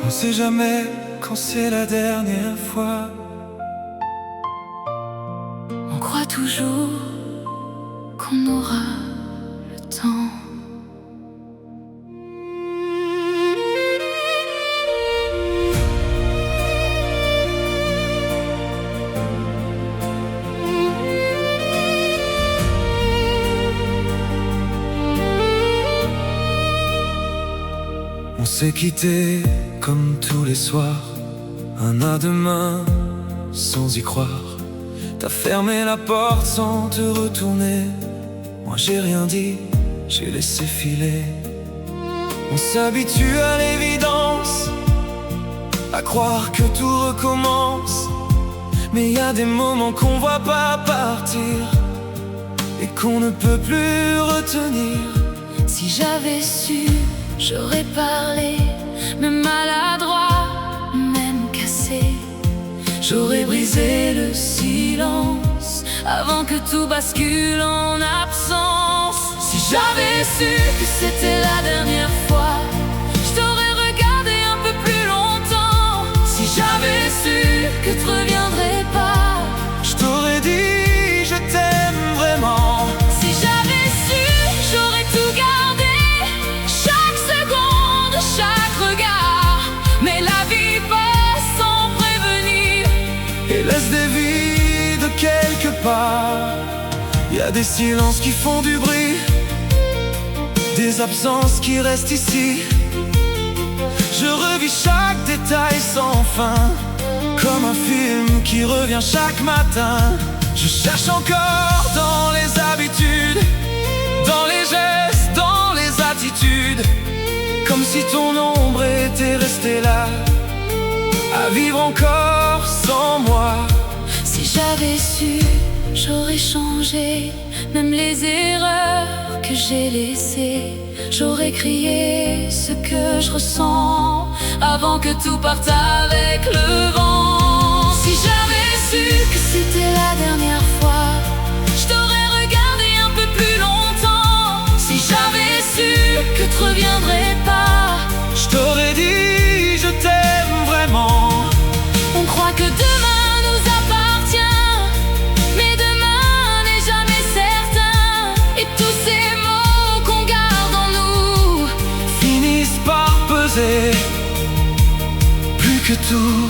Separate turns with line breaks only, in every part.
On sait jamais quand c'est la dernière fois.
On croit toujours qu'on aura le temps.
On s'est quitté comme tous les soirs, un à deux mains, sans y croire. T'as fermé la porte sans te retourner. Moi j'ai rien dit, j'ai laissé filer. On s'habitue à l'évidence, à croire que tout recommence. Mais y a des moments qu'on voit pas partir et qu'on ne peut plus retenir.
Si j'avais su, j'aurais parlé, même maladroit, même cassé.
J'aurais brisé le silence
Avant que tout bascule en absence.
Si
J'avais su que c'était la dernière fois, je t'aurais regardé un peu plus longtemps.
Si j'avais su
Que tu reviendrais pas,
je t'aurais dit je t'aime vraiment.
si j'avais su, j'aurais tout gardé, chaque seconde, chaque regard. Mais la vie passe sans prévenir.
Et laisse des vides quelque part. Y a des silences qui font du bruit, des absences qui restent ici. Je revis chaque détail sans fin, comme un film qui revient chaque matin. Je cherche encore dans les habitudes, dans les gestes, dans les attitudes, comme si ton ombre était restée là, à vivre encore sans moi.
Si j'avais su, j'aurais changé, même les erreurs que j'ai laissées. J'aurais crié ce que je ressens, avant que tout parte avec le vent. Si j'avais su que c'était la dernière fois, je t'aurais regardé un peu plus longtemps. Si j'avais su que tu reviendrais pas,
Je t'aurais dit je t'aime vraiment.
on croit que demain nous appartient, mais demain n'est jamais certain. Et tous ces mots qu'on garde en nous
Finissent par peser plus que tout.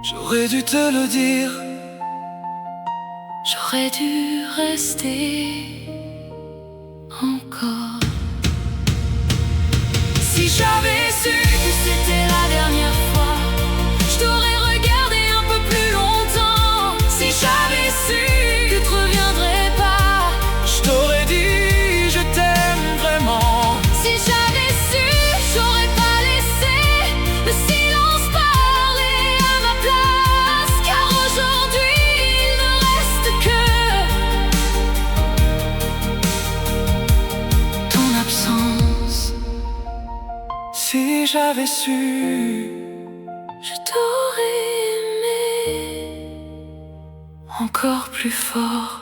J'aurais dû te le dire.
j'aurais dû rester encore. Si j'avais su que c'était la dernière fois, je t'aurais regardé un peu plus longtemps. Si j'avais su que tu reviendrais pas,
Je t'aurais dit je t'aime vraiment.
si j'avais su, j'aurais pas laissé le silence parler à ma place. Car aujourd'hui il ne reste que ton absence.
Si j'avais su,
Je t'aurais aimé encore plus fort.